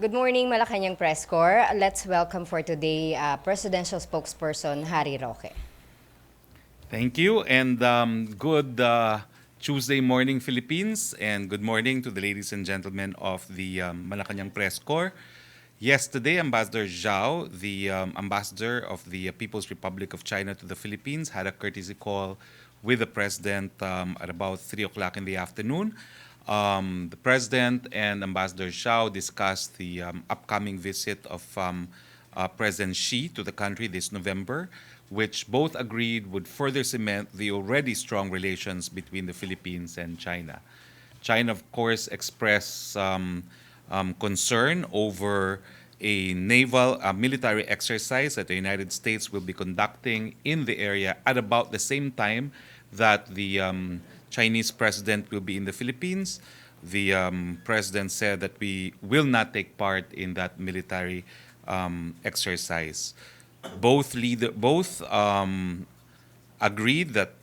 Good morning, Malacañang Press Corps. Let's welcome for today Presidential Spokesperson Harry Roque. Thank you, and good Tuesday morning, Philippines, and good morning to the ladies and gentlemen of the Malacañang Press Corps. Yesterday, Ambassador Zhao, the ambassador of the People's Republic of China to the Philippines, had a courtesy call with the president at about 3 o'clock in the afternoon. The president and Ambassador Zhao discussed the upcoming visit of President Xi to the country this November, which both agreed would further cement the already strong relations between the Philippines and China. China, of course, expressed concern over a military exercise that the United States will be conducting in the area at about the same time that the Chinese president will be in the Philippines. The president said that we will not take part in that military exercise. Both agreed that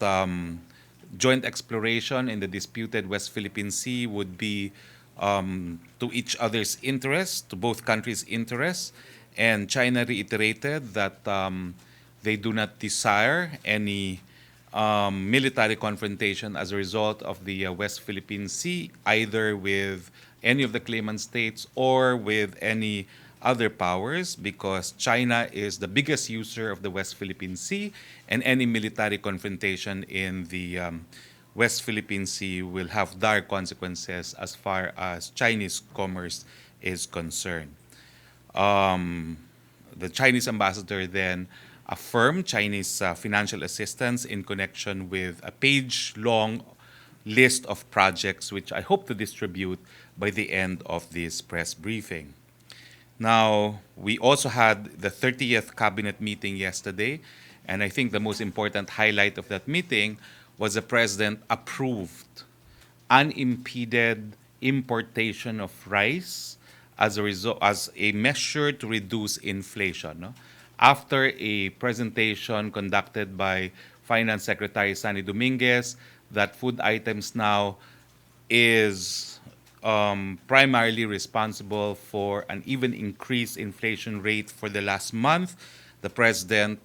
joint exploration in the disputed West Philippine Sea would be to each other's interests, to both countries' interests, and China reiterated that they do not desire any military confrontation as a result of the West Philippine Sea, either with any of the claimant states or with any other powers, because China is the biggest user of the West Philippine Sea, and any military confrontation in the West Philippine Sea will have dire consequences as far as Chinese commerce is concerned. The Chinese ambassador then affirmed Chinese financial assistance in connection with a page-long list of projects which I hope to distribute by the end of this press briefing. Now, we also had the 30th cabinet meeting yesterday, and I think the most important highlight of that meeting was the president approved unimpeded importation of rice as a measure to reduce inflation. No? After a presentation conducted by Finance Secretary Sunny Dominguez that food items now is primarily responsible for an even increased inflation rate for the last month, the president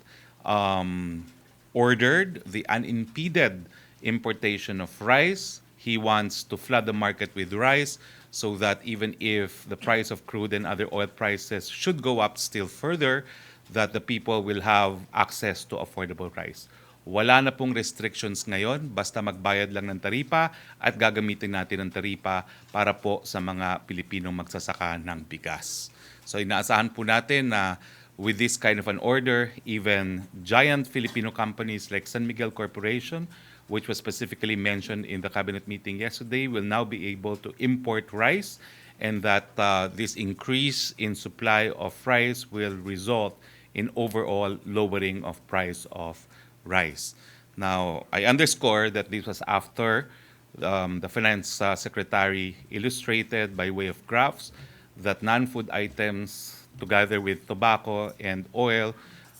ordered the unimpeded importation of rice. He wants to flood the market with rice so that even if the price of crude and other oil prices should go up still further, that the people will have access to affordable rice. Wala na pong restrictions ngayon, basta magbayad lang ng taripa at gagamitin natin ang taripa para po sa mga Pilipinong magsasaka ng bigas. So inaasahan po natin na with this kind of an order, even giant Filipino companies like San Miguel Corporation, which was specifically mentioned in the cabinet meeting yesterday, will now be able to import rice, and that this increase in supply of rice will result in overall lowering of price of rice. Now, I underscore that this was after the finance secretary illustrated by way of graphs that non-food items, together with tobacco and oil,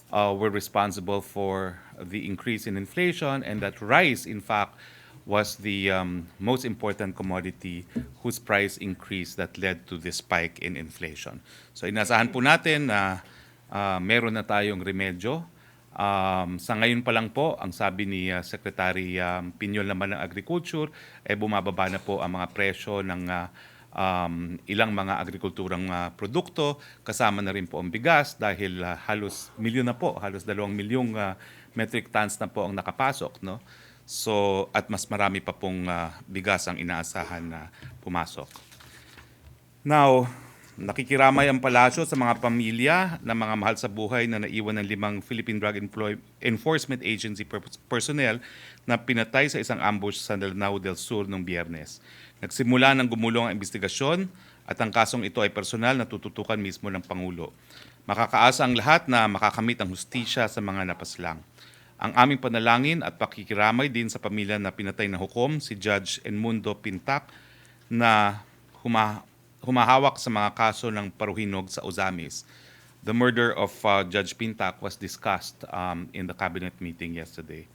were responsible for the increase in inflation, and that rice, in fact, was the most important commodity whose price increase that led to the spike in inflation. So inasahan po natin na meron na tayong remedyo. Sa ngayon pa lang po, ang sabi ni Secretary Piñol naman ng Agriculture, bumababa na po ang mga presyo ng ilang mga agrikulturang produkto, kasama na rin po ang bigas dahil halos milyon na po, halos 2 milyong metric tons na po ang nakapasok. No? So, at mas marami pa pong bigas ang inaasahan na pumasok. Now, nakikiramay ang palasyo sa mga pamilya ng mga mahal sa buhay na naiwan ng 5 Philippine Drug Enforcement Agency personnel na pinatay sa isang ambush sa Lanao del Sur noong Biyernes. Nagsimula ng gumulong ang investigasyon at ang kasong ito ay personal na tututukan mismo ng Pangulo. Makakaasa ang lahat na makakamit ang hustisya sa mga napaslang. Ang aming panalangin at pakikiramay din sa pamilya na pinatay na hukom si Judge Edmundo Pintac na humahawak sa mga kaso ng paruhinog sa Ozamis. The murder of Judge Pintac was discussed in the cabinet meeting yesterday.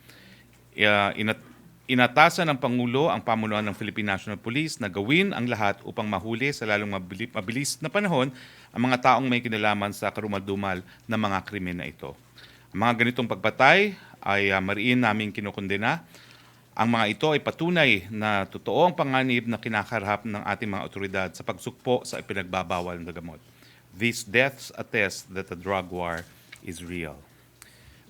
Inatasan ng Pangulo ang pamunuan ng Philippine National Police na gawin ang lahat upang mahuli sa lalong mabilis na panahon ang mga taong may kinalaman sa karumaldumal na mga krimen na ito. Ang mga ganitong pagpatay ay mariin naming kinukondena. Ang mga ito ay patunay na totoo ang panganib na kinakarap ng ating mga otoridad sa pagsukpo sa ipinagbabawal na gamot. These deaths attest that the drug war is real.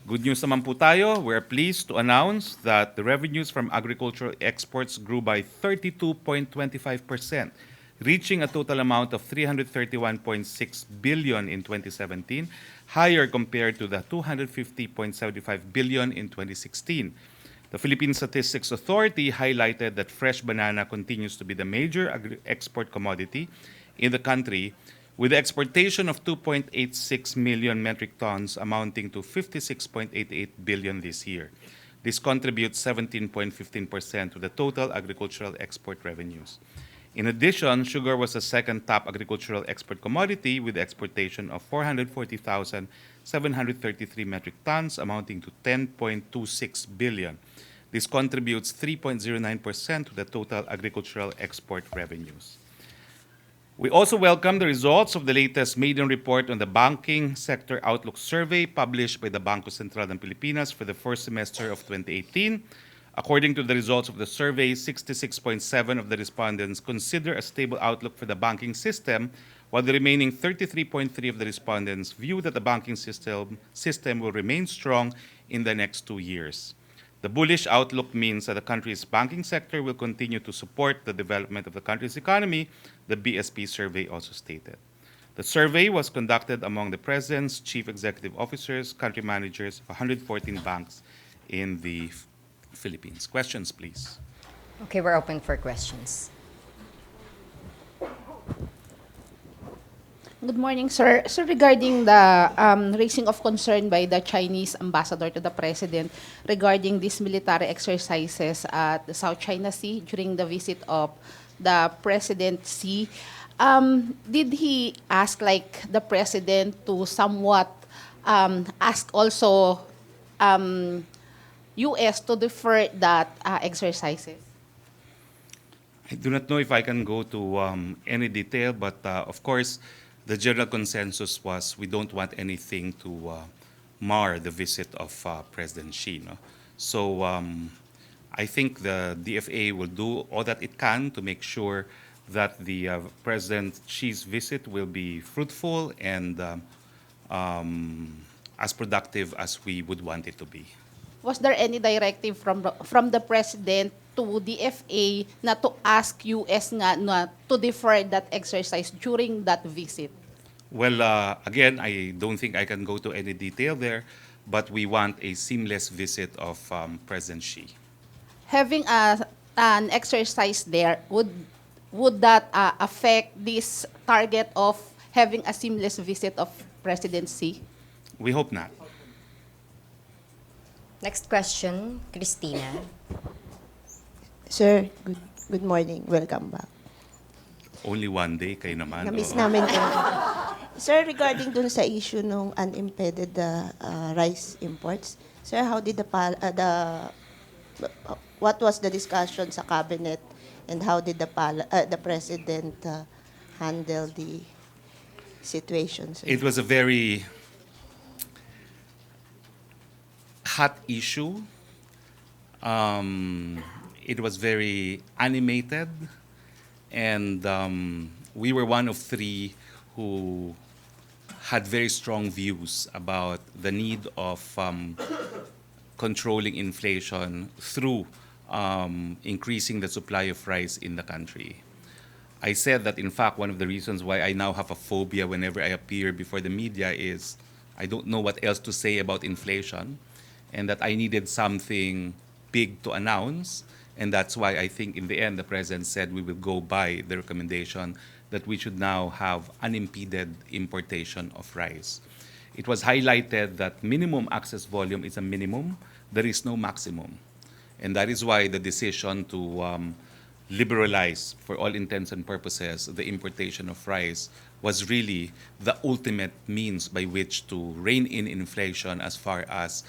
Good news naman po tayo. We're pleased to announce that the revenues from agricultural exports grew by 32.25%, reaching a total amount of 331.6 billion in 2017, higher compared to the 250.75 billion in 2016. The Philippine Statistics Authority highlighted that fresh banana continues to be the major export commodity in the country, with the exportation of 2.86 million metric tons amounting to 56.88 billion this year. This contributes 17.15% to the total agricultural export revenues. In addition, sugar was the second top agricultural export commodity with the exportation of 440,733 metric tons amounting to 10.26 billion. This contributes 3.09% to the total agricultural export revenues. We also welcome the results of the latest maiden report on the Banking Sector Outlook Survey published by the Bangko Sentral ng Pilipinas for the first semester of 2018. According to the results of the survey, 66.7% of the respondents consider a stable outlook for the banking system, while the remaining 33.3% of the respondents view that the banking system will remain strong in the next 2 years. The bullish outlook means that the country's banking sector will continue to support the development of the country's economy, the BSP survey also stated. The survey was conducted among the president's chief executive officers, country managers of 114 banks in the Philippines. Questions, please. Okay, we're open for questions. Good morning, sir. So regarding the raising of concern by the Chinese ambassador to the President regarding these military exercises at the South China Sea during the visit of the Presidency, did he ask the President to somewhat ask also U.S. to defer that exercises? I do not know if I can go to any detail, but of course, the general consensus was we don't want anything to mar the visit of President Xi. No? So I think the DFA will do all that it can to make sure that the President Xi's visit will be fruitful and as productive as we would want it to be. Was there any directive from the President to DFA na to ask US nga na to defer that exercise during that visit? Well, again, I don't think I can go to any detail there, but we want a seamless visit of President Xi. Having an exercise there, would that affect this target of having a seamless visit of President Xi? We hope not. Next question, Christina. Sir, good morning. Welcome back. Only one day, kayo naman. Namiss Oo. namin kayo. Sir, regarding dun sa issue ng unimpeded rice imports, sir, how did what was the discussion sa cabinet and how did the president handle the situation, sir? It was a very hot issue. It was very animated, and we were one of three who had very strong views about the need of controlling inflation through increasing the supply of rice in the country. I said that, in fact, one of the reasons why I now have a phobia whenever I appear before the media is I don't know what else to say about inflation, and that I needed something big to announce. And that's why I think in the end the President said we will go by the recommendation that we should now have unimpeded importation of rice. It was highlighted that minimum access volume is a minimum, there is no maximum. And that is why the decision to liberalize, for all intents and purposes, the importation of rice was really the ultimate means by which to rein in inflation as far as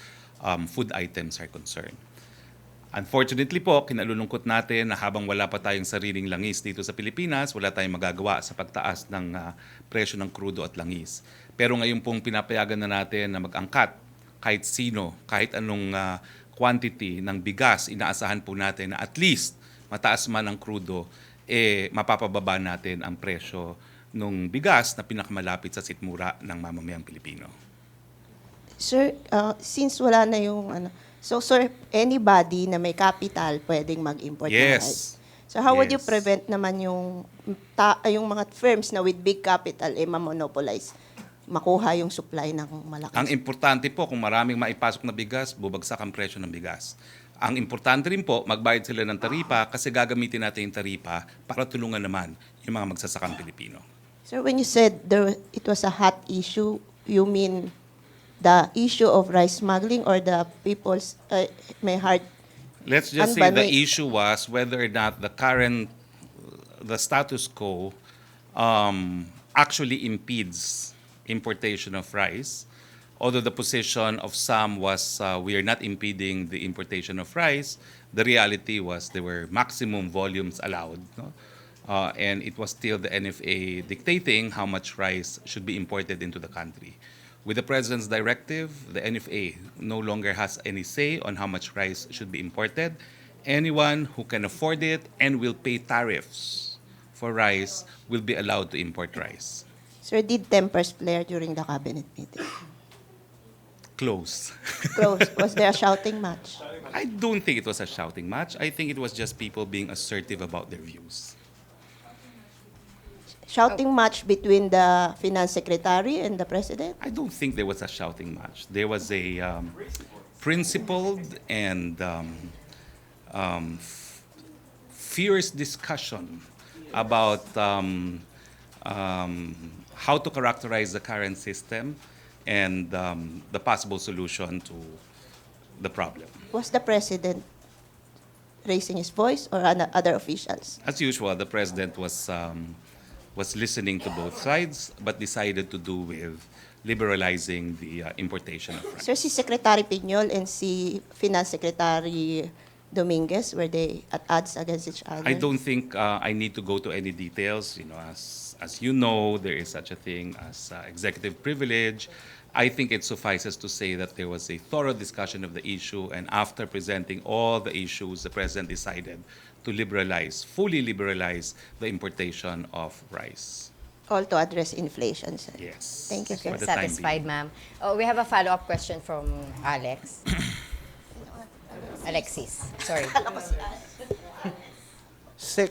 food items are concerned. Unfortunately po, kinalulungkot natin na habang wala pa tayong sariling langis dito sa Pilipinas, wala tayong magagawa sa pagtaas ng presyo ng krudo at langis. Pero ngayon pong pinapayagan na natin na mag-angkat kahit sino, kahit anong quantity ng bigas, inaasahan po natin na at least mataas man ang krudo, mapapababa natin ang presyo ng bigas na pinakamalapit sa sitmura ng mamamayang Pilipino. Sir, since wala na yung so sir, anybody na may capital pwedeng mag-import ng Yes. rice. So how would you Yes. prevent naman yung mga firms na with big capital ma-monopolize, makuha yung supply ng malaki? Ang importante po, kung maraming maipasok na bigas, bubagsak ang presyo ng bigas. Ang importante rin po, magbayad sila ng taripa kasi gagamitin natin yung taripa para tulungan naman yung mga magsasakang Pilipino. Sir, when you said it was a hot issue, you mean the issue of rice smuggling or the people's may heart? Let's just say Unban- the issue was whether or not the status quo actually impedes importation of rice. Although the position of some was we are not impeding the importation of rice, the reality was there were maximum volumes allowed. No? And it was still the NFA dictating how much rice should be imported into the country. With the President's directive, the NFA no longer has any say on how much rice should be imported. Anyone who can afford it and will pay tariffs for rice will be allowed to import rice. Sir, did tempers flare during the cabinet meeting? Close. Close. Was there a shouting match? I don't think it was a shouting match. I think it was just people being assertive about their views. Shouting match between the finance secretary and the president? I don't think there was a shouting match. There was a principled and fierce discussion about how to characterize the current system and the possible solution to the problem. Was the president raising his voice or other officials? As usual, the president was listening to both sides, but decided to do with liberalizing the importation of rice. Sir, si Secretary Piñol and si Finance Secretary Dominguez, were they at odds against each other? I don't think I need to go to any details. You know, as you know, there is such a thing as executive privilege. I think it suffices to say that there was a thorough discussion of the issue, and after presenting all the issues, the president decided to fully liberalize the importation of rice. All to address inflation, sir. Yes. Thank you, sir. For the time Satisfied, being. ma'am. Oh, we have a follow-up question from Alex. Alexis, sorry.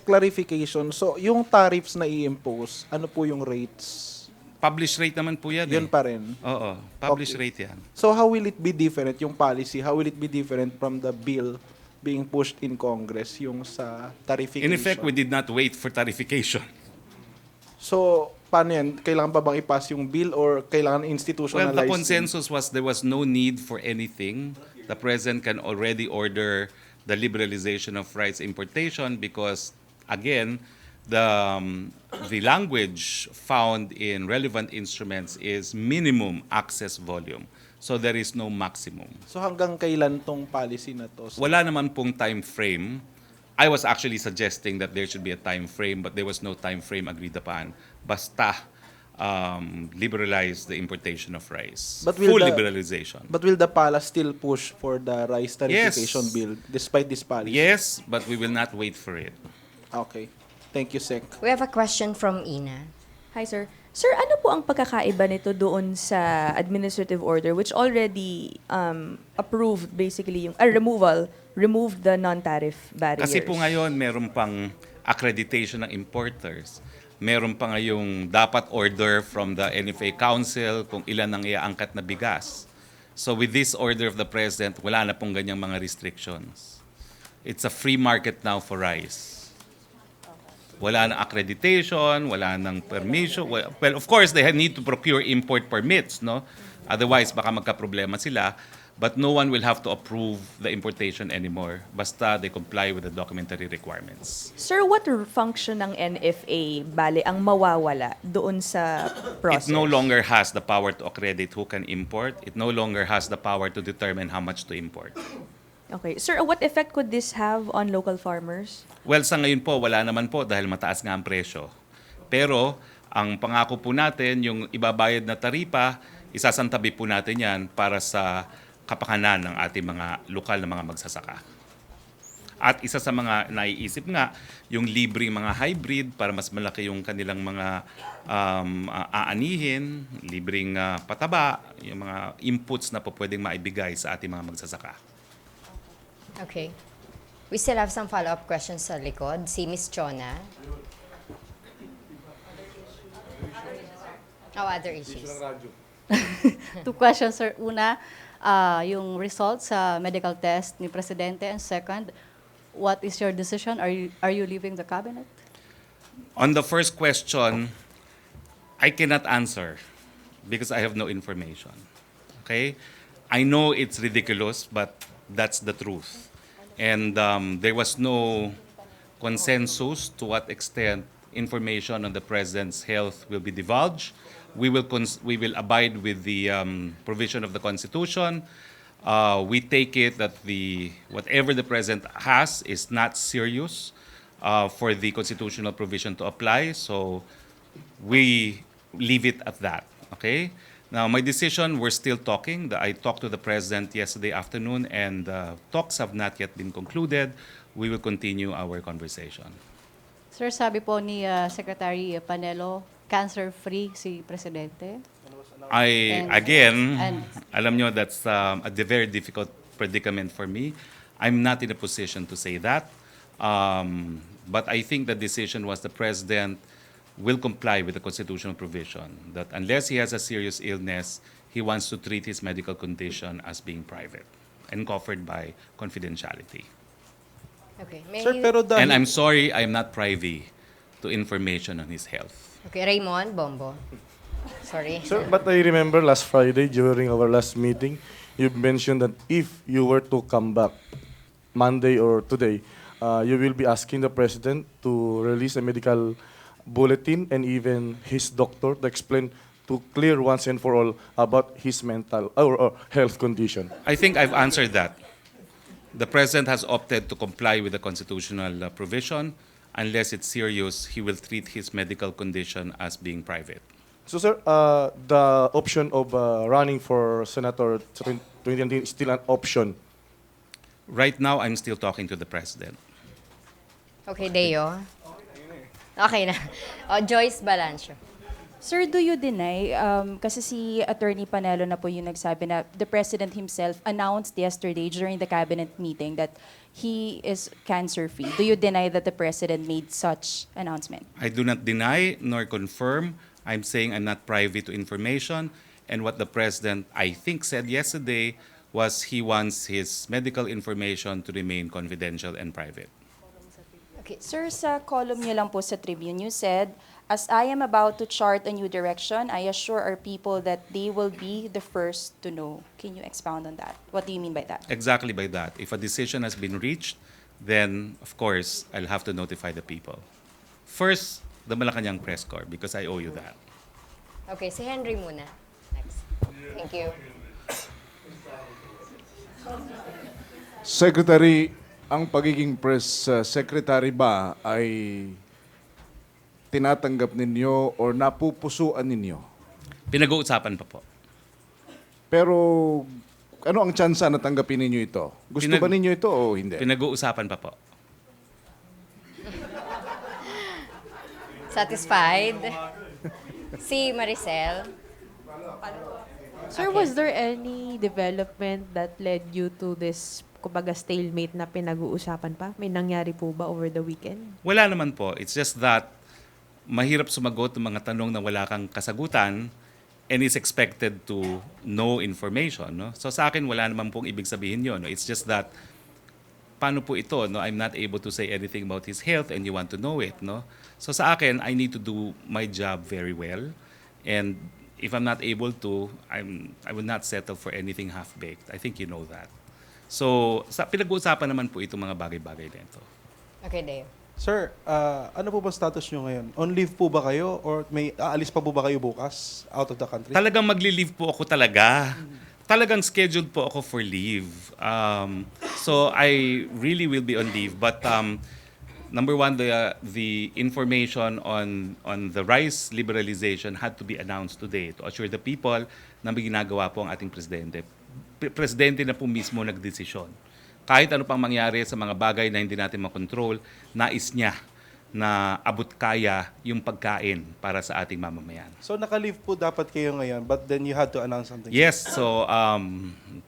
Clarification. So, yung tariffs na i-impose, ano po yung rates? Published rate naman po yan. Yun pa rin. Oo, published Okay. rate yan. So, how will it be different, yung policy? How will it be different from the bill being pushed in Congress, yung sa tarification? In effect, we did not wait for tarification. So, paano yan? Kailangan pa bang i-pass yung bill or kailangan Well, institutionalize? the consensus was there was no need for anything. The President can already order the liberalization of rice importation because, again, the language found in relevant instruments is minimum access volume. So there is no maximum. So, hanggang kailan tong policy na to? So, Wala naman pong time frame. I was actually suggesting that there should be a time frame, but there was no time frame agreed upon. Basta liberalize the importation of rice. But will Full the- liberalization. but will the palace still push for the rice tarification Yes. bill despite this policy? Yes, but we will not wait for it. Okay. Thank you, Sec. We have a question from Ina. Hi, sir. Sir, ano po ang pagkakaiba nito doon sa administrative order which already approved basically yung removed the non-tariff barriers? Kasi po ngayon, meron pang accreditation ng importers. Meron pa ngayong dapat order from the NFA Council kung ilan ang iaangkat na bigas. So with this order of the President, wala na pong ganyang mga restrictions. It's a free market now for rice. Wala nang accreditation, wala nang permission. Well, of course, they need to procure import permits, no? Otherwise, baka magka-problema sila. But no one will have to approve the importation anymore. Basta they comply with the documentary requirements. Sir, what function ng NFA, bale, ang mawawala doon sa process? It no longer has the power to accredit who can import. It no longer has the power to determine how much to import. Okay. Sir, what effect could this have on local farmers? Well, sa ngayon po, wala naman po dahil mataas nga ang presyo. Pero ang pangako po natin, yung ibabayad na taripa, isasantabi po natin yan para sa kapakanan ng ating mga lokal na mga magsasaka. At isa sa mga naiisip nga, yung libreng mga hybrid para mas malaki yung kanilang mga aanihin, libreng pataba, yung mga inputs na po pwedeng maibigay sa ating mga magsasaka. Okay. We still have some follow-up questions sa likod. Si Miss Chona. Other issues. Two questions, sir. Una, yung results sa medical test ni Presidente. And second, what is your decision? Are you leaving the cabinet? On the first question, I cannot answer because I have no information. Okay? I know it's ridiculous, but that's the truth. And there was no consensus to what extent information on the president's health will be divulged. We will abide with the provision of the Constitution. We take it that whatever the president has is not serious for the constitutional provision to apply. So we leave it at that. Okay. Now, my decision, we're still talking. I talked to the president yesterday afternoon, and talks have not yet been concluded. We will continue our conversation. Sir, sabi po ni Secretary Panelo, cancer-free si Presidente. And- Alam nyo, that's a very difficult predicament for me. I'm not in a position to say that. But I think the decision was the president will comply with the constitutional provision that unless he has a serious illness, he wants to treat his medical condition as being private and covered by confidentiality. Okay. Sir, pero dahil... And I'm sorry, I'm not privy to information on his health. Okay, Raymond, Bombo. Sorry. Sir, but I remember last Friday during our last meeting, you mentioned that if you were to come back Monday or today, you will be asking the president to release a medical bulletin and even his doctor to explain to clear once and for all about his mental or health condition. I think I've answered that. The president has opted to comply with the constitutional provision. Unless it's serious, he will treat his medical condition as being private. So, sir, the option of running for senator 2019 is still an option. Right now, I'm still talking to the president. Okay, Deo. Okay na. Joyce Balancio. Sir, do you deny, kasi si Attorney Panelo na po yung nagsabi na the President himself announced yesterday during the cabinet meeting that he is cancer-free. Do you deny that the President made such announcement? I do not deny nor confirm. I'm saying I'm not privy to information. And what the president, I think, said yesterday was he wants his medical information to remain confidential and private. Okay. Sir, sa column niyo lang po sa Tribune, you said, as I am about to chart a new direction, I assure our people that they will be the first to know. Can you expound on that? What do you mean by that? Exactly by that. If a decision has been reached, then, of course, I'll have to notify the people. First, the Malacañang press corps, because I owe you that. Okay, si Henry muna. Next. Thank you. Secretary, ang pagiging press secretary ba ay tinatanggap ninyo or napupusuan ninyo? Pinag-uusapan pa po. Pero ano ang tsansa na tanggapin ninyo ito? Gusto ba ninyo ito o hindi? Pinag-uusapan pa po. Satisfied? Si Maricel. Sir, was there any development that led you to this, kumbaga, stalemate na pinag-uusapan pa? May nangyari po ba over the weekend? Wala naman po. It's just that mahirap sumagot ng mga tanong na wala kang kasagutan and is expected to know information. No? So sa akin, wala naman pong ibig sabihin yun. No? It's just that, paano po ito? No? I'm not able to say anything about his health and you want to know it. No? So sa akin, I need to do my job very well. And if I'm not able to, I will not settle for anything half-baked. I think you know that. So, pinag-uusapan naman po itong mga bagay-bagay na ito. Okay, Deo. Sir, ano po ba status nyo ngayon? On leave po ba kayo or may aalis pa po ba kayo bukas out of the country? Talagang magli-leave po ako talaga. Talagang scheduled po ako for leave. So I really will be on leave. But number one, the information on the rice liberalization had to be announced today to assure the people na may ginagawa po ang ating presidente. Presidente na po mismo nagdesisyon. Kahit ano pang mangyari sa mga bagay na hindi natin makontrol, nais niya na abot kaya yung pagkain para sa ating mamamayan. So naka-leave po dapat kayo ngayon, but then you had to announce something. Yes, so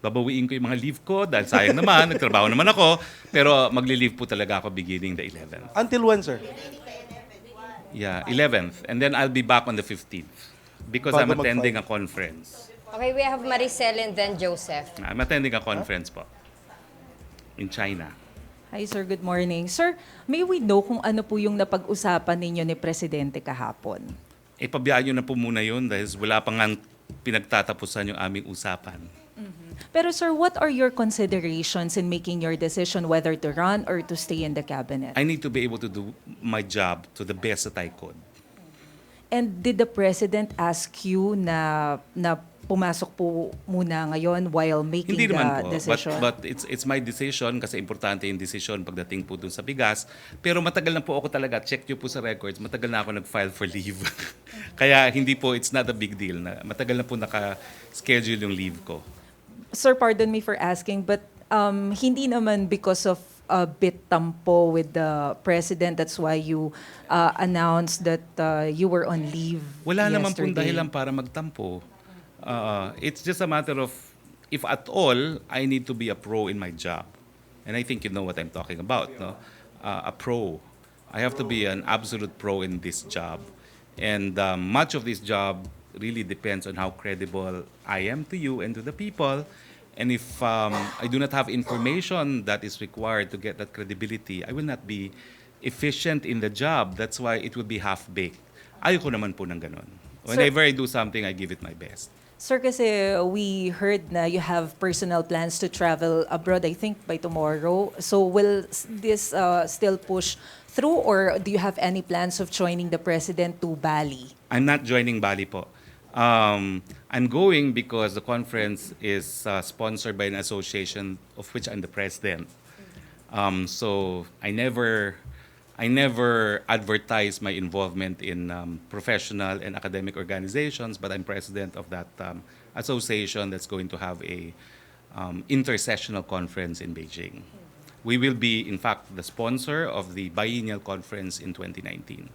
babawiin ko yung mga leave ko dahil sayang naman, nagtrabaho naman ako, pero magli-leave po talaga ako beginning the 11th. Until when, sir? Yeah, 11th. And then I'll be back on the 15th because Bago I'm attending mag-file. a conference. Okay, we have Maricel and then Joseph. I'm attending a conference po in China. Hi sir, good morning. Sir, may we know kung ano po yung napag-usapan ninyo ni Presidente kahapon? Pabayaan nyo na po muna yun dahil wala pa nga pinagtatapusan yung aming usapan. Pero sir, what are your considerations in making your decision whether to run or to stay in the cabinet? I need to be able to do my job to the best that I could. And did the President ask you na pumasok po muna ngayon while making Hindi the naman po, decision? but it's my decision kasi importante yung decision pagdating po dun sa bigas. Pero matagal na po ako talaga, check nyo po sa records, matagal na ako nag-file for leave. Kaya hindi po, it's not a big deal. Matagal na po naka-schedule yung leave ko. Sir, pardon me for asking, but hindi naman because of a bit tampo with the President, that's why you announced that you were on leave Wala naman pong yesterday. dahilan para magtampo. It's just a matter of, if at all, I need to be a pro in my job. And I think you know what I'm talking about, no? A pro. I have to be an absolute pro in this job. And much of this job really depends on how credible I am to you and to the people. And if I do not have information that is required to get that credibility, I will not be efficient in the job. That's why it will be half-baked. Ayoko naman po ng ganun. Whenever I do something, I give it my best. Sir, kasi we heard na you have personal plans to travel abroad, I think, by tomorrow. So will this still push through, or do you have any plans of joining the President to Bali? I'm not joining Bali po. I'm going because the conference is sponsored by an association of which I'm the president. So I never advertise my involvement in professional and academic organizations, but I'm president of that association that's going to have a intersessional conference in Beijing. We will be, in fact, the sponsor of the biennial conference in 2019.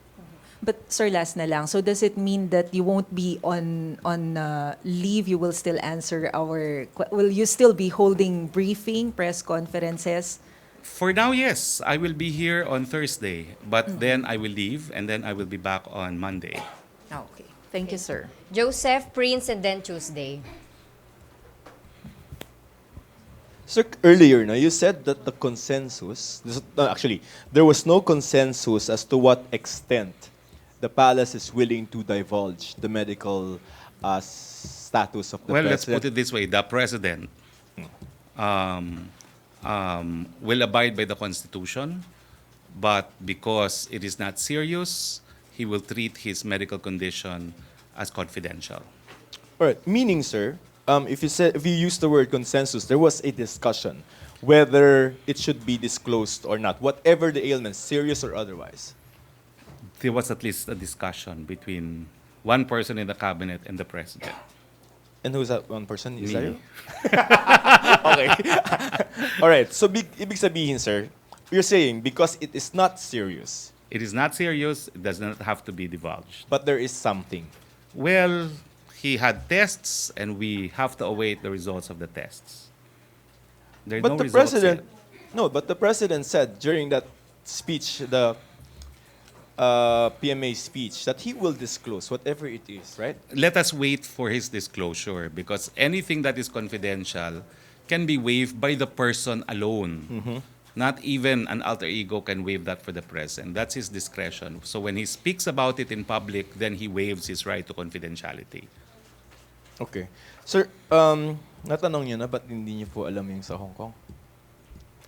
But sir, last na lang. So does it mean that you won't be on leave? You will still answer will you still be holding briefing, press conferences? For now, yes. I will be here on Thursday, but then I will leave and then I will be back on Monday. Okay. Thank you, sir. Joseph, Prince, and then Tuesday. Sir, earlier, you said that the consensus, actually, there was no consensus as to what extent the palace is willing to divulge the medical status of the Well, president. let's put it this way. The president will abide by the Constitution, but because it is not serious, he will treat his medical condition as confidential. All right, meaning, sir, if you use the word consensus, there was a discussion whether it should be disclosed or not, whatever the ailment, serious or otherwise. There was at least a discussion between one person in the cabinet and the president. And who's that one person? Is Me. that you? Okay. All right. So, ibig sabihin, sir, you're saying because it is not serious, It is not serious. It does not have to be divulged. but there is something. Well, he had tests, and we have to await the results of the tests. There are But no the results president, yet. no, but the president said during that speech, the PMA speech, that he will disclose whatever it is, right? Let us wait for his disclosure because anything that is confidential can be waived by the person alone. Not even an alter ego can waive that for the press, and that's his discretion. So when he speaks about it in public, then he waives his right to confidentiality. Okay. Sir, natanong niyo na, ba't hindi niyo po alam yung sa Hong Kong?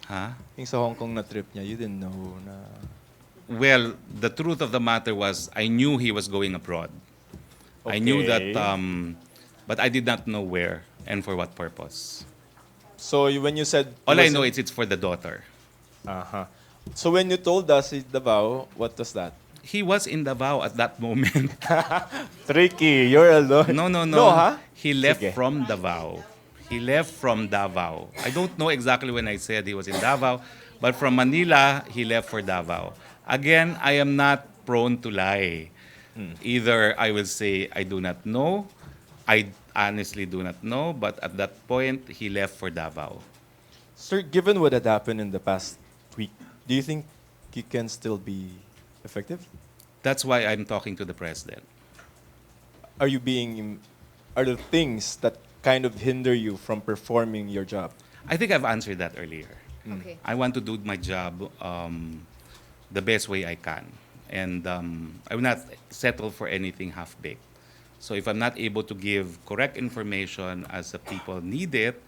Huh? Yung sa Hong Kong na trip niya, you didn't know na... Well, the truth of the matter was I knew he was going abroad. I knew that, Okay. but I did not know where. and for what purpose. So when you said... All I know is it's for the daughter. Uh-huh. So when you told us it's Davao, what was that? He was in Davao at that moment. Tricky, you're alone. No, no, no. No, huh? He left Sige. from Davao. He left from Davao. I don't know exactly when I said he was in Davao, but from Manila, he left for Davao. Again, I am not prone to lie. Either I will say I do not know, I honestly do not know, but at that point, he left for Davao. Sir, given what had happened in the past week, do you think he can still be effective? That's why I'm talking to the president. Are there things that kind of hinder you from performing your job? I think I've answered that earlier. Okay. I want to do my job the best way I can. And I will not settle for anything half-baked. So if I'm not able to give correct information as the people need it,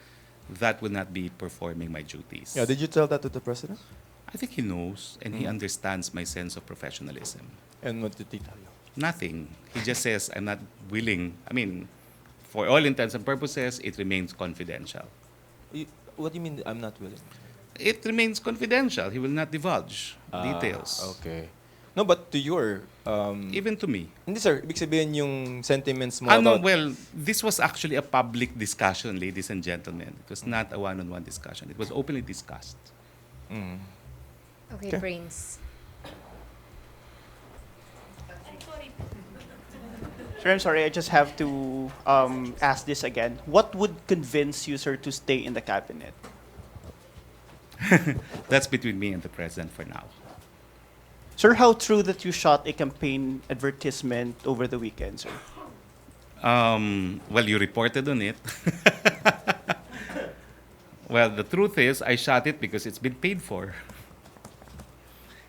that will not be performing my duties. Yeah, did you tell that to the president? I think he knows and he understands my sense of professionalism. And what did he tell you? Nothing. He just says, I'm not willing. I mean, for all intents and purposes, it remains confidential. What do you mean I'm not willing? It remains confidential. He will not divulge details. Okay. No, but to your... Even to me. Hindi sir, ibig sabihin yung sentiments mo No, about... well, this was actually a public discussion, ladies and gentlemen. It was not a one-on-one discussion. It was openly discussed. Okay, Prince. Sir, I'm sorry, I just have to ask this again. What would convince you, sir, to stay in the cabinet? That's between me and the president for now. Sir, how true that you shot a campaign advertisement over the weekend, sir? Well, you reported on it. Well, the truth is, I shot it because it's been paid for.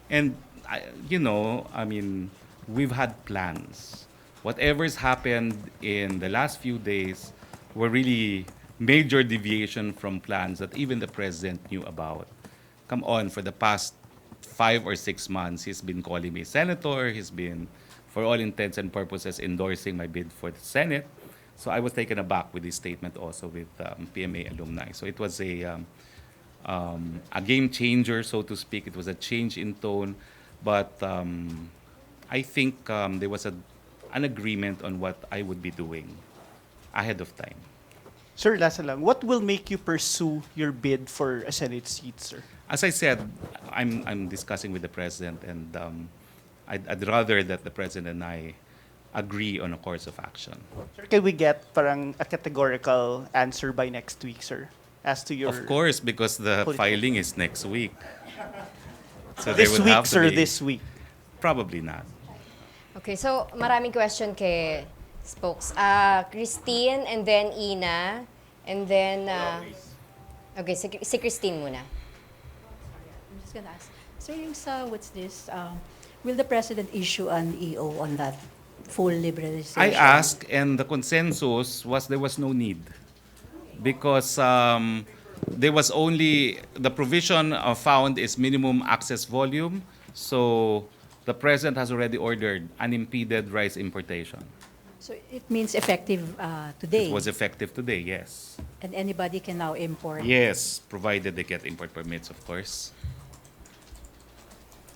And, we've had plans. Whatever's happened in the last few days were really major deviation from plans that even the president knew about. Come on, for the past 5 or 6 months, he's been calling me senator. He's been, for all intents and purposes, endorsing my bid for the Senate. So I was taken aback with his statement also with PMA alumni. So it was a game changer, so to speak. It was a change in tone. But I think there was an agreement on what I would be doing ahead of time. Sir, last na lang, what will make you pursue your bid for a Senate seat, sir? As I said, I'm discussing with the president, and I'd rather that the president and I agree on a course of action. Sir, can we get parang a categorical answer by next week, sir? As to your... Of course, because the political- filing is next week. So there This would week, have to sir, be- this week. Probably not. Okay, so maraming question kay Spokes. Christine, and then Ina, and then... okay, si Christine muna. I'm just gonna ask. Sir, yung sa what's this? Will the president issue an EO on that full liberalization? I asked, and the consensus was there was no need. Because there was only, the provision found is minimum access volume. So the president has already ordered unimpeded rice importation. So it means effective today. It was effective today, yes. And anybody can now import. Yes, provided they get import permits, of course.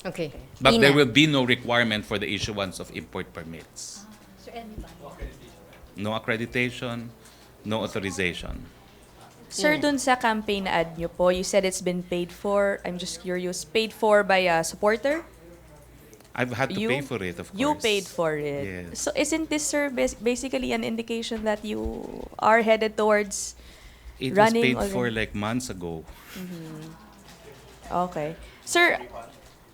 Okay. But Ina. there will be no requirement for the issuance of import permits. So anybody. No accreditation, no authorization. Sir, dun sa campaign ad nyo po, you said it's been paid for. I'm just curious, paid for by a supporter? I've had to pay for it, of course. You paid for it. Yes. So isn't this, sir, basically an indication that you are headed towards It was running paid already? for like months ago. Okay. Sir,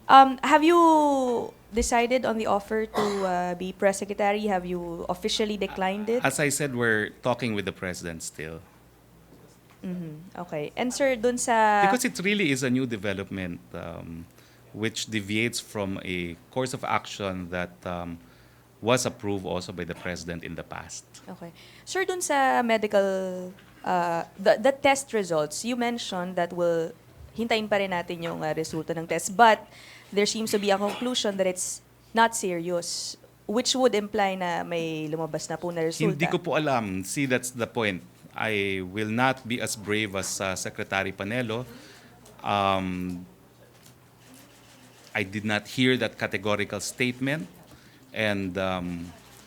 have you decided on the offer to be press secretary? Have you officially declined it? As I said, we're talking with the president still. Okay. And sir, dun sa... Because it really is a new development which deviates from a course of action that was approved also by the president in the past. Okay. Sir, dun sa medical, the test results, you mentioned that hintayin pa rin natin yung resulta ng test, but there seems to be a conclusion that it's not serious, which would imply na may lumabas na po na resulta. Hindi ko po alam. See, that's the point. I will not be as brave as Secretary Panelo. I did not hear that categorical statement, and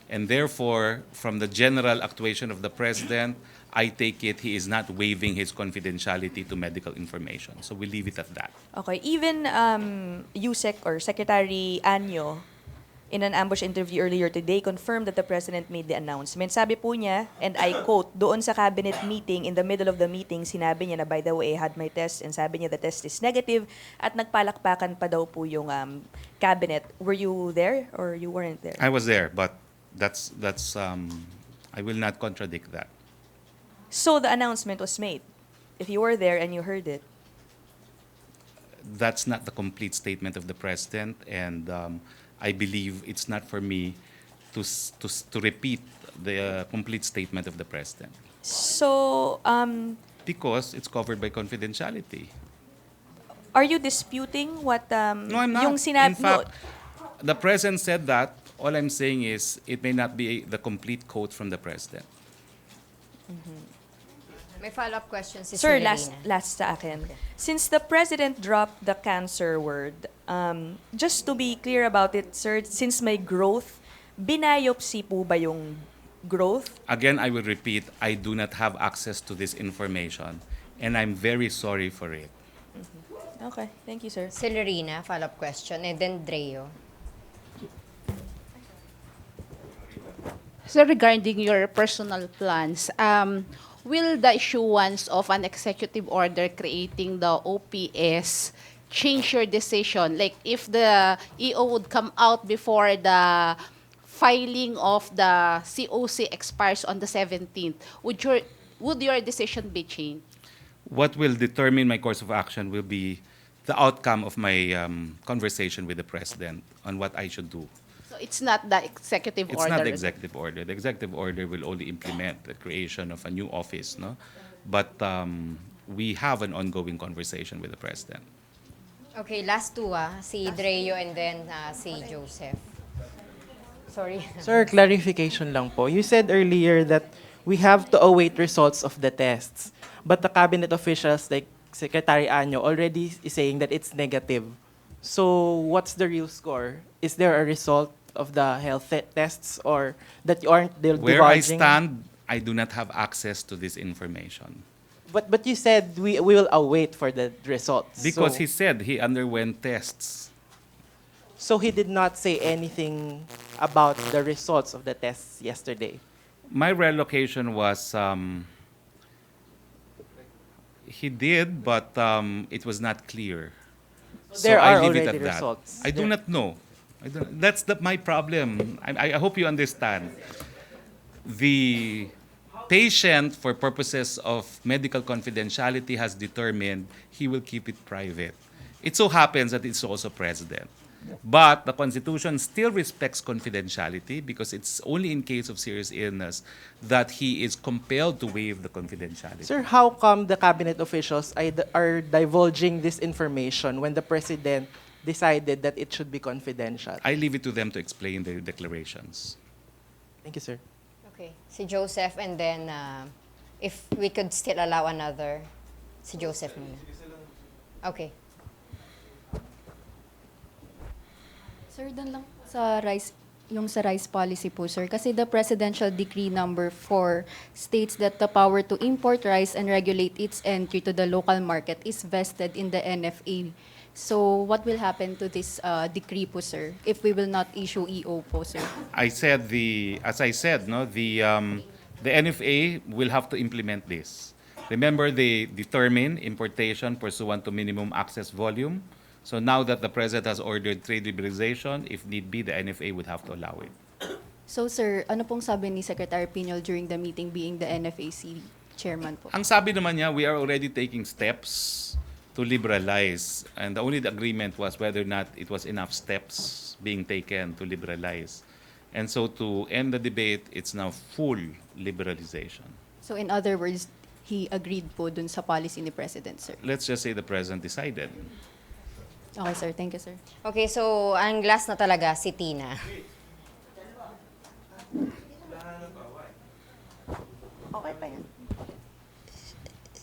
therefore, from the general actuation of the President, I take it he is not waiving his confidentiality to medical information. So we leave it at that. Okay, even USEC or Secretary Anyo, in an ambush interview earlier today, confirmed that the President made the announcement. Sabi po niya, and I quote, doon sa cabinet meeting, in the middle of the meeting, sinabi niya na, by the way, I had my test, and sabi niya the test is negative, at nagpalakpakan pa daw po yung cabinet. Were you there or you weren't there? I was there, but that's I will not contradict that. So the announcement was made. If you were there and you heard it. That's not the complete statement of the President, and I believe it's not for me to repeat the complete statement of the President. So, Because it's covered by confidentiality. are you disputing what No, I'm not. yung In fact, the President said that. All I'm saying is it may not be the complete quote from the President. May follow-up question si Sir, Severina. last sa akin. Since the President dropped the cancer word, just to be clear about it, sir, since may growth, binayopsy po ba yung growth? Again, I will repeat, I do not have access to this information, and I'm very sorry for it. Okay, thank you, sir. Severina, follow-up question. And then Dreo. So regarding your personal plans, will the issuance of an executive order creating the OPS change your decision? Like if the EO would come out before the filing of the COC expires on the 17th, would your decision be changed? What will determine my course of action will be the outcome of my conversation with the President on what I should do. So it's not the executive It's order. not the executive order. The executive order will only implement the creation of a new office, no? But we have an ongoing conversation with the President. Okay, last two si Dreo and then si Joseph. Sorry. Sir, clarification lang po. You said earlier that we have to await results of the tests. But the cabinet officials like Secretary Anyo already is saying that it's negative. So what's the real score? Is there a result of the health tests or that you aren't divulging? Where I stand, I do not have access to this information. But you said we will await for the results. Because So- he said he underwent tests. So he did not say anything about the results of the tests yesterday. My relocation was, he did, but it was not clear. There I are leave it already at that. results. I do There- not know. That's my problem. I hope you understand. The patient, for purposes of medical confidentiality, has determined he will keep it private. It so happens that it's also president. But the Constitution still respects confidentiality because it's only in case of serious illness that he is compelled to waive the confidentiality. Sir, how come the cabinet officials are divulging this information when the president decided that it should be confidential? I leave it to them to explain their declarations. Thank you, sir. Okay, si Joseph and then if we could still allow another, si Joseph muna. Okay. Sir, doon lang sa rice policy po, sir. Kasi the Presidential Decree number 4 states that the power to import rice and regulate its entry to the local market is vested in the NFA. So what will happen to this decree po, sir, if we will not issue EO po, sir? As I said, no, the NFA will have to implement this. Remember, they determine importation pursuant to minimum access volume. So now that the President has ordered trade liberalization, if need be, the NFA would have to allow it. So, sir, ano pong sabi ni Secretary Piñol during the meeting being the NFAC chairman po? Ang sabi naman niya, we are already taking steps to liberalize. And the only agreement was whether or not it was enough steps being taken to liberalize. And so to end the debate, it's now full liberalization. So, in other words, he agreed po dun sa policy ni President, sir. Let's just say the President decided. Okay, sir. Thank you, sir. Okay, so ang last na talaga si Tina. Okay pa yan.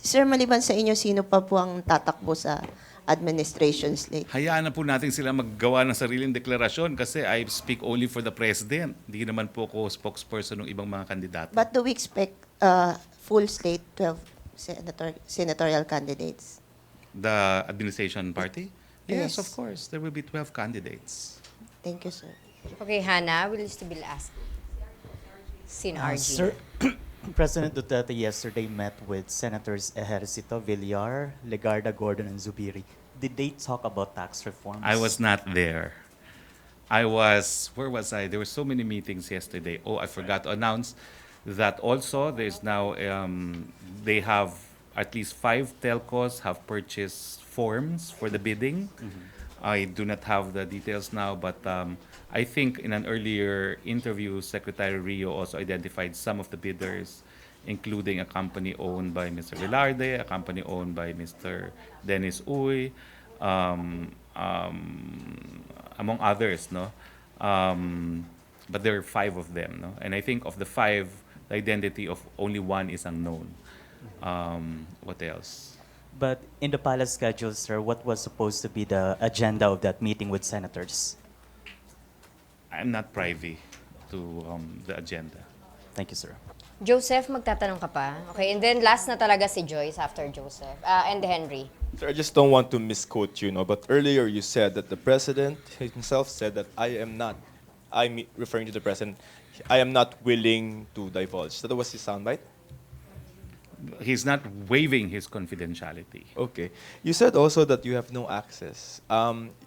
Sir, maliban sa inyo, sino pa po ang tatakbo sa administration slate? Hayaan na po natin sila maggawa ng sariling deklarasyon kasi I speak only for the President. Hindi naman po ako spokesperson ng ibang mga kandidato. But do we expect full slate, 12 senatorial candidates? The administration party? Yes, Yes. of course. There will be 12 candidates. Thank you, sir. Okay, Hannah, will you still be asked? Sin RG. Sir, President Duterte yesterday met with Senators Ejercito, Villar, Legarda, Gordon, and Zubiri. Did they talk about tax reforms? I was not there. Where was I? There were so many meetings yesterday. Oh, I forgot to announce that also there's now, they have at least 5 telcos have purchased forms for the bidding. I do not have the details now, but I think in an earlier interview, Secretary Rio also identified some of the bidders, including a company owned by Mr. Velarde, a company owned by Mr. Dennis Uy, among others, no? But there are 5 of them, no? And I think of the 5, the identity of only 1 is unknown. What else? But in the palace schedule, sir, what was supposed to be the agenda of that meeting with senators? I'm not privy to the agenda. Thank you, sir. Joseph, magtatanong ka pa? Okay, and then last na talaga si Joyce after Joseph. And Henry. Sir, I just don't want to misquote you, no, but earlier you said that the president himself said that I'm referring to the president, I am not willing to divulge. That was his soundbite? He's not waiving his confidentiality. Okay. You said also that you have no access.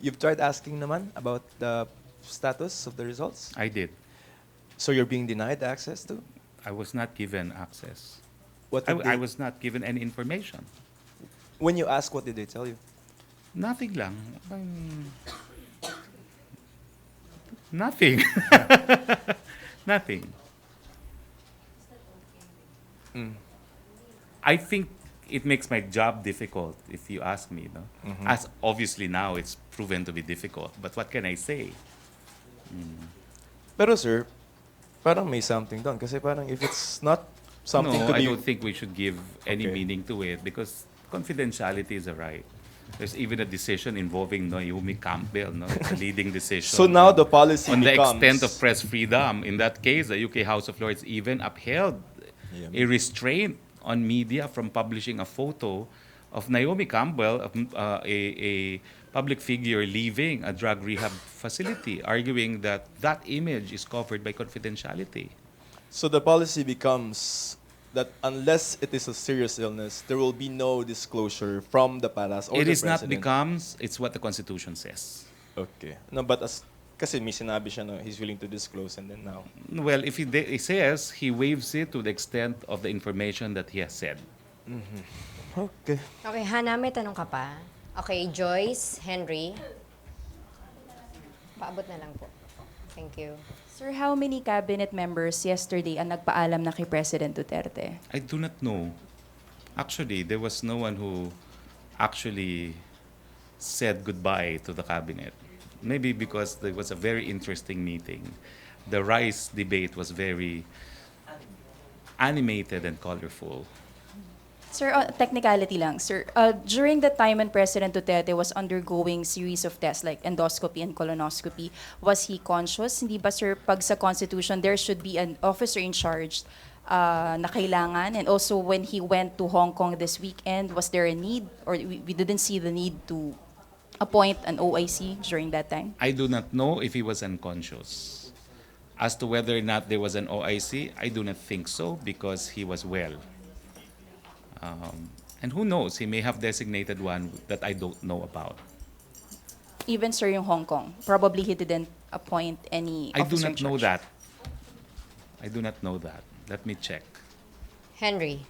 You've tried asking naman about the status of the results? I did. So you're being denied access to? I was not given access. What I, did I they- was not given any information. When you ask, what did they tell you? Nothing lang. Nothing. Nothing. I think it makes my job difficult, if you ask me. No? As obviously now, it's proven to be difficult. But what can I say? Pero sir, parang may something doon. Kasi parang if it's not something No, to I be... don't think we should give any Okay. meaning to it because confidentiality is a right. There's even a decision involving Naomi Campbell, no, a leading decision. So now the policy on the becomes- extent of press freedom. In that case, the UK House of Lords even upheld a restraint on media from publishing a photo of Naomi Campbell, a public figure leaving a drug rehab facility, arguing that that image is covered by confidentiality. So the policy becomes that unless it is a serious illness, there will be no disclosure from the palace or It the is not president. becomes, it's what the Constitution says. Okay. No, but kasi may sinabi siya na he's willing to disclose and then now. Well, if he says, he waives it to the extent of the information that he has said. Okay. Okay, Hannah, may tanong ka pa? Okay, Joyce, Henry. Paabot na lang po. Thank you. Sir, how many cabinet members yesterday ang nagpaalam na kay President Duterte? I do not know. Actually, there was no one who actually said goodbye to the cabinet. Maybe because there was a very interesting meeting. The rice debate was very animated and colorful. Sir, technicality lang. Sir, during the time when President Duterte was undergoing series of tests like endoscopy and colonoscopy, was he conscious? Hindi ba, sir, pag sa Constitution, there should be an officer in charge na kailangan? And also, when he went to Hong Kong this weekend, was there a need? Or we didn't see the need to appoint an OIC during that time? I do not know if he was unconscious. As to whether or not there was an OIC, I do not think so because he was well. And who knows, he may have designated one that I don't know about. Even, sir, yung Hong Kong, probably he didn't appoint any I do officer not in know charge. that. I do not know that. Let me check. Henry.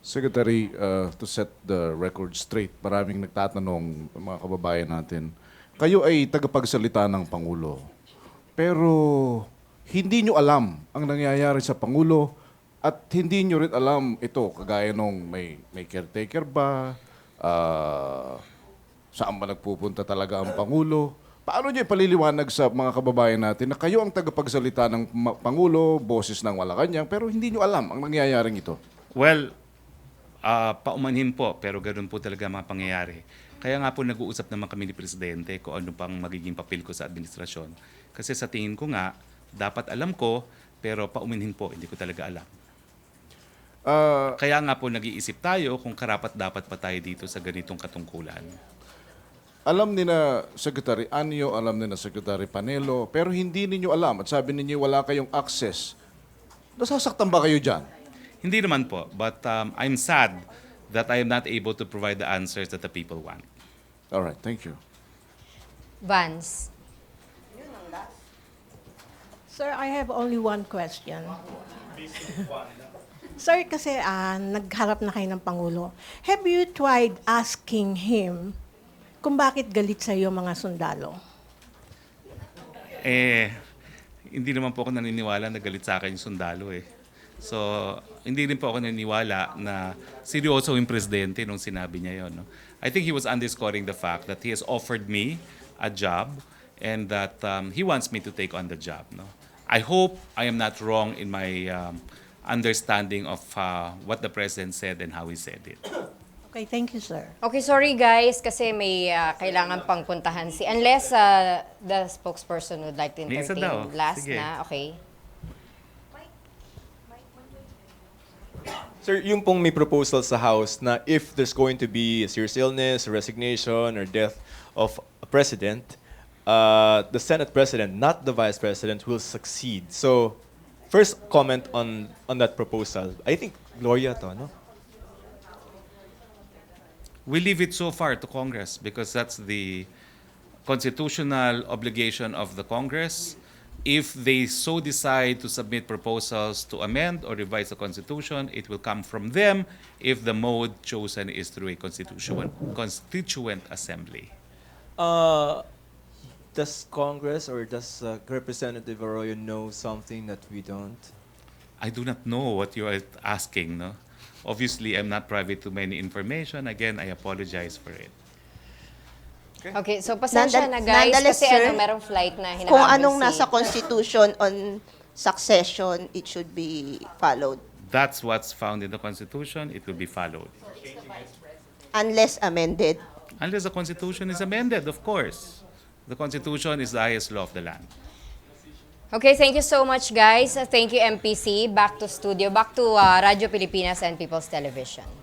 Secretary, to set the record straight, maraming nagtatanong, mga kababayan natin, kayo ay tagapagsalita ng Pangulo. Pero hindi nyo alam ang nangyayari sa Pangulo at hindi nyo rin alam ito, kagaya nung may caretaker ba, saan ba nagpupunta talaga ang Pangulo. Paano nyo ipaliliwanag sa mga kababayan natin na kayo ang tagapagsalita ng Pangulo, boses ng Malacañang, pero hindi nyo alam ang nangyayaring ito? Well, paumanhin po, pero ganoon po talaga ang mga pangyayari. Kaya nga po nag-uusap naman kami ni Presidente kung ano pang magiging papel ko sa administrasyon. Kasi sa tingin ko nga, dapat alam ko, pero paumanhin po, hindi ko talaga alam. Kaya nga po nag-iisip tayo kung karapat-dapat pa tayo dito sa ganitong katungkulan. Alam ni na Secretary Anyo, alam ni na Secretary Panelo, pero hindi ninyo alam at sabi ninyo wala kayong access. Nasasaktan ba kayo dyan? Hindi naman po, but I'm sad that I am not able to provide the answers that the people want. All right, thank you. Vance. Sir, I have only one question. Sir, kasi nagharap na kayo ng Pangulo. Have you tried asking him kung bakit galit sa iyo mga sundalo? Hindi naman po ako naniniwala na galit sa akin yung sundalo eh. So, hindi rin po ako naniniwala na seryoso yung presidente nung sinabi niya yon. No? I think he was underscoring the fact that he has offered me a job and that he wants me to take on the job. No? I hope I am not wrong in my understanding of what the president said and how he said it. Okay, thank you, sir. Okay, sorry guys, kasi may kailangan pang puntahan unless the spokesperson would like to May isa entertain. daw. Last Sige. na, okay. Sir, yung pong may proposal sa House na if there's going to be a serious illness, a resignation, or death of a president, the Senate President, not the Vice President, will succeed. So, first comment on that proposal. I think Gloria to, no? We leave it so far to Congress because that's the constitutional obligation of the Congress. If they so decide to submit proposals to amend or revise the Constitution, it will come from them if the mode chosen is through a constituent assembly. Does Congress or does Representative Arroyo know something that we don't? I do not know what you are asking. No? Obviously, I'm not privy to many information. Again, I apologize for it. Okay, so pasensya na guys Nonetheless, kasi sir, merong flight na hinahabol Kung anong si... nasa Constitution on succession, it should be followed. That's what's found in the Constitution. It will be followed. Unless amended. Unless the Constitution is amended, of course. The Constitution is the highest law of the land. Okay, thank you so much guys. Thank you MPC. Back to studio, back to Radyo Pilipinas and People's Television.